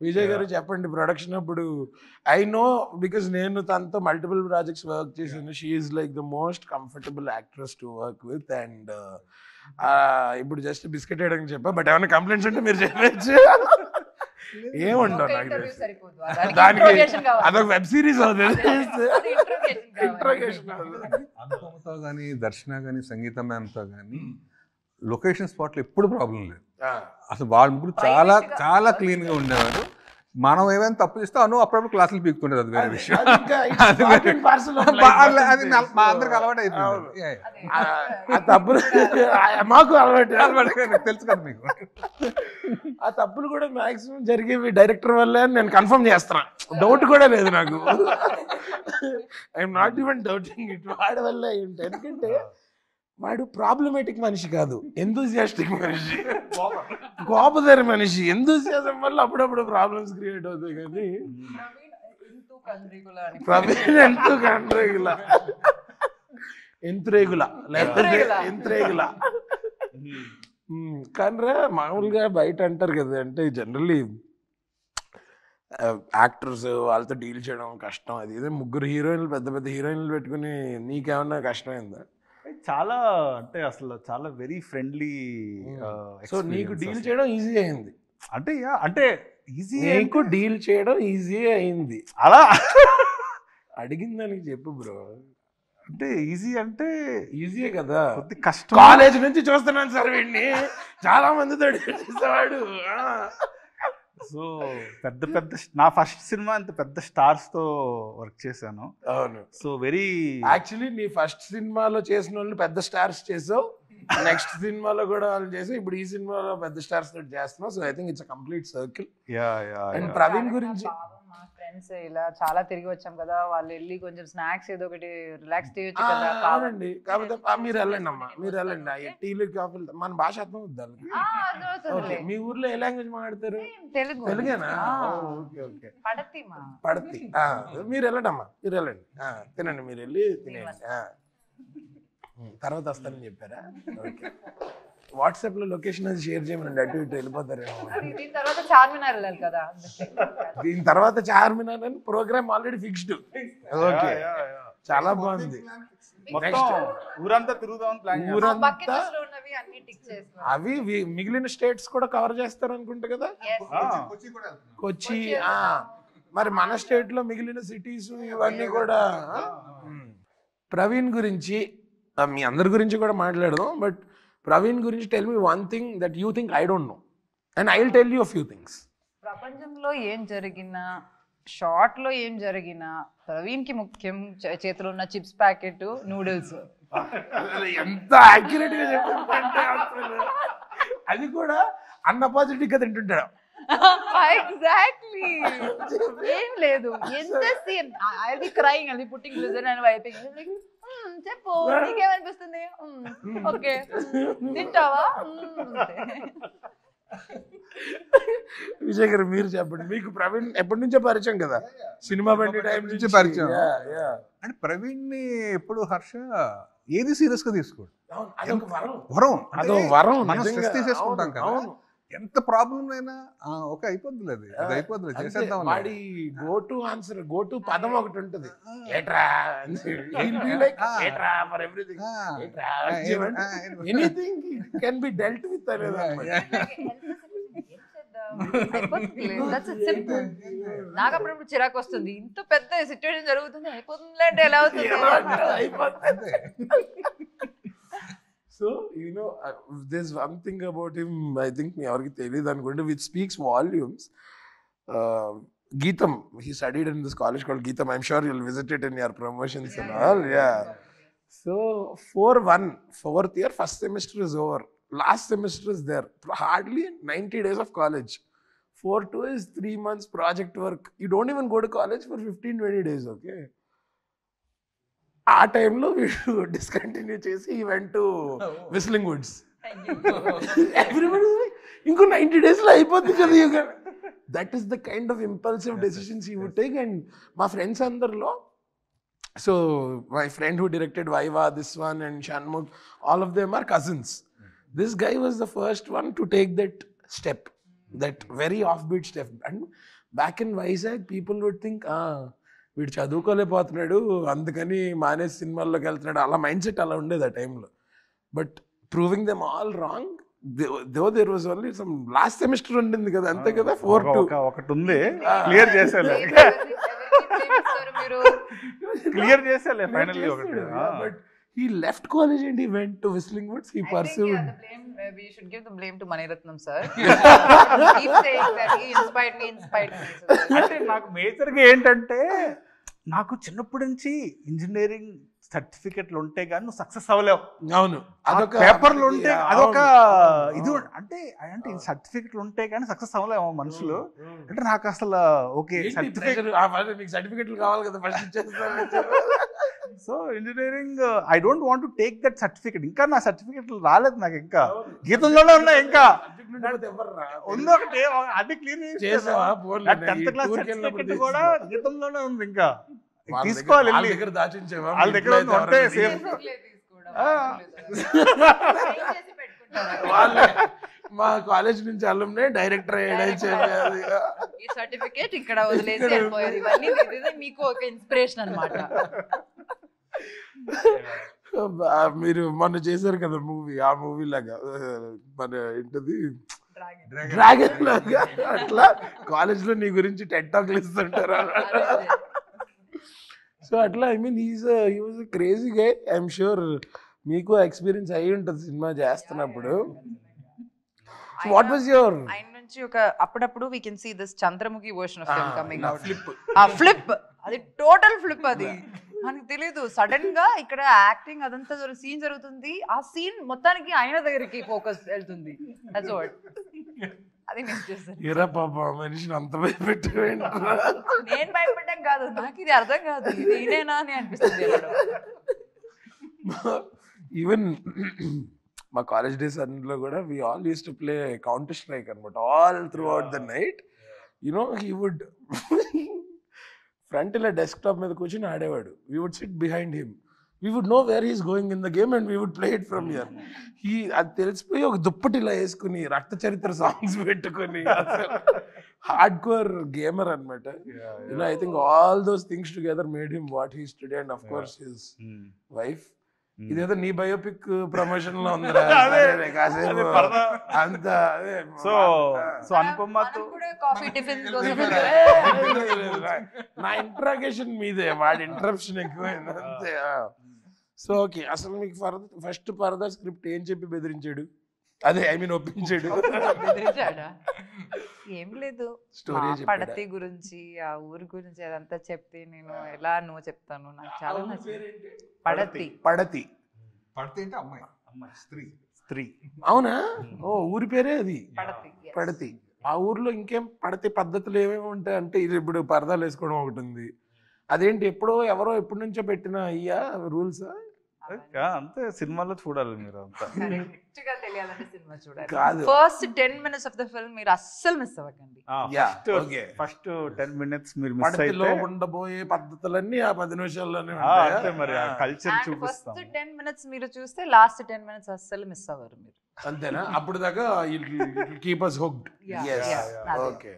విజయ్ గారు చెప్పండి ప్రొడక్షన్ అప్పుడు. ఐ నో బికాస్ నేను తనతో మల్టిపుల్ ప్రాజెక్ట్స్ వర్క్ చేశాను. She is like the most comfortable actress to work with. And ఇప్పుడు జస్ట్ బిస్కెట్ వేయడానికి చెప్పా, బట్ ఏమైనా కంప్లైంట్స్ ఉంటే మీరు చెప్పచ్చు. ఏముండవు నాకు దానికి, అదొక వెబ్ సిరీస్ అవుతుంది. అనుపమతో కానీ దర్శన కానీ సంగీత మ్యామ్తో కానీ లొకేషన్ స్పాట్లో ఎప్పుడు ప్రాబ్లం లేదు. అసలు వాళ్ళ ముగ్గురు చాలా చాలా క్లీన్గా ఉండేవారు. మనం ఏమైనా తప్పు చేస్తే అప్పుడప్పుడు క్లాసులు పీక్తుండేది, అది వేరే విషయం. అది మా అందరికి అలవాటు అయిపోయింది. తప్పులు మాకు అలవాటు తెలుసు కదా మీకు. ఆ తప్పులు కూడా మాక్సిమం జరిగేవి డైరెక్టర్ వల్లే అని నేను కన్ఫర్మ్ చేస్తున్నా. డౌట్ కూడా లేదు నాకు. I'm not even doubting it. వాడి వల్లే ఉంటాయి. ఎందుకంటే వాడు ప్రాబ్లమేటిక్ మనిషి కాదు, ఎంతూజియాస్టిక్ మనిషి, కోపదారి మనిషి. ఎంతూజియాజం వల్ల అప్పుడప్పుడు ప్రాబ్లమ్స్ క్రియేట్ అవుతాయి. కానీ ప్రవీణ్ ఎంతురేగుల లేకపోతే ఎంతురేగుల. కానీ మామూలుగా బయట అంటారు కదా, అంటే జనరల్లీ యాక్టర్స్ వాళ్ళతో డీల్ చేయడం కష్టం. అది ఇదే ముగ్గురు హీరోయిన్లు, పెద్ద పెద్ద హీరోయిన్లు పెట్టుకుని నీకేమన్నా కష్టమైందా? చాలా, అంటే అసలు చాలా వెరీ ఫ్రెండ్లీ. సో నీకు డీల్ చేయడం ఈజీ అయింది. అంటే ఈజీ, నీకు డీల్ చేయడం ఈజీ అయింది. అలా అడిగిన దానికి చెప్పు బ్రో. అంటే ఈజీ అంటే ఈజీయే కదా, కొద్ది కష్టం. కాలేజ్ నుంచి చూస్తున్నాను సార్ వీడిని, చాలా మందితో చేసేవాడు. సో పెద్ద పెద్ద, నా ఫస్ట్ సినిమా అంత పెద్ద స్టార్స్ తో వర్క్ చేశాను. అవును. సో వెరీ యాక్చువల్లీ నీ ఫస్ట్ సినిమాలో చేసిన వాళ్ళు పెద్ద స్టార్స్ చేసావు, నెక్స్ట్ సినిమాలో కూడా వాళ్ళు చేసావు, ఇప్పుడు ఈ సినిమాలో పెద్ద స్టార్స్ తోటి చేస్తున్నావు. So I think it's complete circle. And Praveen గురించి ఫ్రెండ్స్ ఇలా చాలా తిరిగి వచ్చాం కదా, వాళ్ళు వెళ్ళి కొంచెం స్నాక్స్ ఏదో ఒకటి రిలాక్స్ చేయొచ్చు కదా. కాదండి, కాకపోతే మీరు వెళ్ళండి అమ్మా, మీరు వెళ్ళండి. టీలు కాఫీలు మన భాష అర్థం అవుద్ది. మీ ఊర్లో ఏ లాంగ్వేజ్ మాట్లాడతారు? తెలుగు. తెలుగేనా? Okay okay. పడతి. మీరు వెళ్ళండి అమ్మా, మీరు వెళ్ళండి, తినండి, మీరు వెళ్ళి తినేయండి. తర్వాత వస్తానని చెప్పారా? ఓకే. వాట్సాప్ లో లొకేషన్ అది షేర్ చేయమనండి, అటు ఇటు వెళ్ళిపోతారేమో. దీని తర్వాత చార్మినార్ వెళ్ళాలి కదా. దీని తర్వాత చార్మినార్ అని ప్రోగ్రామ్ ఆల్రెడీ ఫిక్స్డ్. ఓకే, చాలా బాగుంది. ఊరంతా తిరుగుదాం ప్లాన్. ఊరంతా అవి మిగిలిన స్టేట్స్ కూడా కవర్ చేస్తారు అనుకుంటా కదా. కొచ్చి, మరి మన స్టేట్ లో మిగిలిన సిటీస్ ఇవన్నీ కూడా. ప్రవీణ్ గురించి, మీ అందరి గురించి కూడా మాట్లాడదాం, బట్ ప్రవీణ్ గురించి tell me one thing that you think I don't know and I will tell you few things. ప్రపంచంలో ఏం జరిగినా, షార్ట్ లో ఏం జరిగినా, ప్రవీణ్ కి ముఖ్యం చేతిలో ఉన్న చిప్స్ ప్యాకెట్, నూడిల్స్. ఎంత యాక్యురేట్ గా చెప్పంటే అది కూడా అన్అపాజిటివ్ గా తింటుంటాడు. ఎగ్జాక్ట్లీ, ఏం లేదు. ఎంత సేమ్ అది క్రైయింగ్, అది పుట్టింగ్ గ్లిజర్ అండ్ వైపింగ్. చెప్పు, నీకేమనిపిస్తుంది? ఓకే, తింటావా? విజయ్ గారు మీరు చెప్పండి. మీకు ప్రవీణ్ ఎప్పటి నుంచో పరిచయం కదా, సినిమా బండి టైం నుంచి పరిచయం. అంటే ప్రవీణ్ ని ఎప్పుడు హర్ష ఏది సీరియస్ గా తీసుకోడు. వరం మనం స్ట్రెస్ తీసేసుకుంటాం కదా. ఎంత ప్రాబ్లం అయినా ఓకే అయిపోద్ది, అది అయిపోద్ది, చేసేద్దాం. వాడి go to answer, go to పదం ఒకటి ఉంటుంది, ఏట్రా. For everything anything can be dealt with అనేది. నాకు అప్పుడప్పుడు చిరాకు వస్తుంది, ఇంత పెద్ద సిచ్యువేషన్ జరుగుతుంది, అయిపోతుంది అంటే ఎలా అవుతుంది? So, you know, there's one thing about him, I think, which speaks volumes. Geetam, he studied in this college called Geetam. I'm sure you'll visit it in your promotions and all. Yeah. So, 4-1, fourth year, first semester is over. Last semester is there. Hardly 90 days of college. 4-2 is 3 months project work. You don't even go to college for 15-20 days, okay? ఆ టైంలో వీడు discontinue చేసి he went to whistling woods. Everybody ఇంకో 90 days లో అయిపోతుంది కదా. That is the kind of impulsive decisions he would take. And మా friends అందరిలో, so my friend who directed Viva, this one and Shanmukh, all of them are cousins. This guy was the first one to take that step. That very off beat step. And back in Vizag people would think వీడు చదువుకోలేకపోతున్నాడు అందుకని మానేసి సినిమాల్లోకి వెళ్తున్నాడు, అలా mind set అలా ఉండేది ఆ టైంలో. But proving them all wrong. Though there was only some last semester ఉండింది కదా, అంతే కదా, 4-2 ఒకటి ఉంది, క్లియర్ చేసేలే మీరు క్లియర్ చేసేలే ఫైనల్లీ ఒకటి. But he left college and he went to Whistling Woods. He pursued. We should give the blame to Maniratnam sir. Keep saying that he inspired me. అంటే నాకు మేజర్గా ఏంటంటే, నాకు చిన్నప్పటి నుంచి ఇంజనీరింగ్ సర్టిఫికెట్లు ఉంటే కానీ నువ్వు సక్సెస్ అవ్వలేవు. అవును, అదొక పేపర్లు ఉంటే అదొక ఇది అంటే సర్టిఫికెట్లు ఉంటే కానీ సక్సెస్ అవ్వలేము మనుషులు. అంటే నాకు అసలు ఓకే మీకు సర్టిఫికెట్లు కావాలి కదా ఫస్ట్ ఇచ్చేస్తాను. So engineering I don't want to take that certificate. ఇంకా నా సర్టిఫికెట్లు రాలేదు నాకు, ఇంకా గీతంలోనే ఉన్నాయి, ఇంకా ఉంది ఒకటి, అది క్లియర్ చేసావా? 10th క్లాస్ సర్టిఫికెట్ కూడా గీతంలోనే ఉంది, ఇంకా తీసుకోవాలి వాళ్ళ దగ్గర దాచించేవా? వాళ్ళ దగ్గర ఉంటే సేఫ్. వాళ్ళే మా కాలేజ్ నుంచి అల్లుమ్నే డైరెక్టర్ అయ్యాడు. ఈ సర్టిఫికేట్ ఇక్కడ వదిలేసి వెళ్ళిపోయారు. ఇవన్నీ మీకు ఒక ఇన్స్పిరేషన్ అన్నమాట. మీరు మొన్న చేశారు కదా మూవీ, ఆ మూవీ లాగా మన ఏంటది డ్రాగన్ లాగా అట్లా కాలేజ్ లో నీ గురించి టెడ్ టాక్లు ఇస్తుంటారు. సో అట్లా I mean he was a crazy guy. I'm sure మీకు ఎక్స్పీరియన్స్ అయ్యి ఉంటుంది సినిమా చేస్తున్నప్పుడు. వాట్ వాజ్ యువర్ ఆయన నుంచి ఒక అప్పుడప్పుడు we can see this Chandramukhi version of film coming out. Flip, ఆ ఫ్లిప్, అది టోటల్ ఫ్లిప్. అది మనకు తెలియదు, సడన్ గా ఇక్కడ యాక్టింగ్ అదంతా సీన్ జరుగుతుంది, ఆ సీన్ మొత్తానికి ఆయన దగ్గరికి ఫోకస్ వెళ్తుంది. దట్స్ వాట్ అది నేను చేస్తాను. ఇరా పాప మనిషిని అంత భయపెట్టు. నేను భయపడ్డాం కాదు, నాకు ఇది అర్థం కాదు, ఇది ఈయనేనా అని అనిపిస్తుంది. ఈవెన్ మా కాలేజ్ డేస్ అన్నిలో కూడా we all use to play Counter Strike అనమాట all throughout the night. You know he would front ఇలా డెస్క్టాప్ మీద కూర్చొని ఆడేవాడు. We would sit behind him, we would know where he's going in the game and we would play it from here. అది తెలిసిపోయి ఒక దుప్పటి ఇలా వేసుకుని రక్త చరిత్ర సాంగ్స్ పెట్టుకుని హార్డ్ కోర్ గేమర్ అనమాట. You know I think all those things together made him what he's today. And of course his wife. ఇదేదో నీ బయోపిక్ ప్రమోషన్ లో ఉంది కాసేపు అంత. సో అనుపమతో కాఫీ టిఫిన్ నా ఇంట్రాగేషన్ మీదే, వాడి ఇంటరప్షన్ ఎక్కువైంది అంతే. సో ఓకే, అసలు మీకు ఫస్ట్ ఫర్దర్ స్క్రిప్ట్ ఏం చెప్పి బెదిరించాడు? అదే ఐ మీన్ ఒప్పించాడు. ఏం లేదు, స్టోరీ పడతి గురించి ఆ ఊరి గురించి అదంతా చెప్తే నేను ఎలా నువ్వు చెప్తాను, నాకు చాలా నచ్చింది. పడతి పడతి పడితే అంటే అమ్మాయి, అమ్మాయి స్త్రీ. అవునా? ఓ ఊరి పేరే అది పడతి. పడతి. ఆ ఊర్లో ఇంకేం పడతి పద్ధతులు ఏమేమి ఉంటాయి అంటే, ఇది ఇప్పుడు పరదాలు వేసుకోవడం ఒకటి ఉంది. అదేంటి ఎప్పుడో ఎవరో ఎప్పటి నుంచో పెట్టిన అయ్యా రూల్సా? అంతే, సినిమాలో చూడాలి మీరు అంతా. కరెక్ట్ గా తెలియాలంటే సినిమా చూడాలి. కాదు, first 10 minutes of the film మీరు అస్సలు మిస్ అవ్వకండి. ఫస్ట్ 10 minutes మీరు మిస్ పడతిలో అయితే ఉండబోయే పద్ధతులన్నీ ఆ 10 నిమిషాల్లోనే అంతే, మరి ఆ కల్చర్ ఫస్ట్ చూపిస్తాం. 10 minutes మీరు చూస్తే లాస్ట్ 10 minutes అస్సలు మిస్ అవ్వరు మీరు. అంతేనా? అప్పుడు దాకా keep us hooked. Yeah, Yes. yeah. Okay.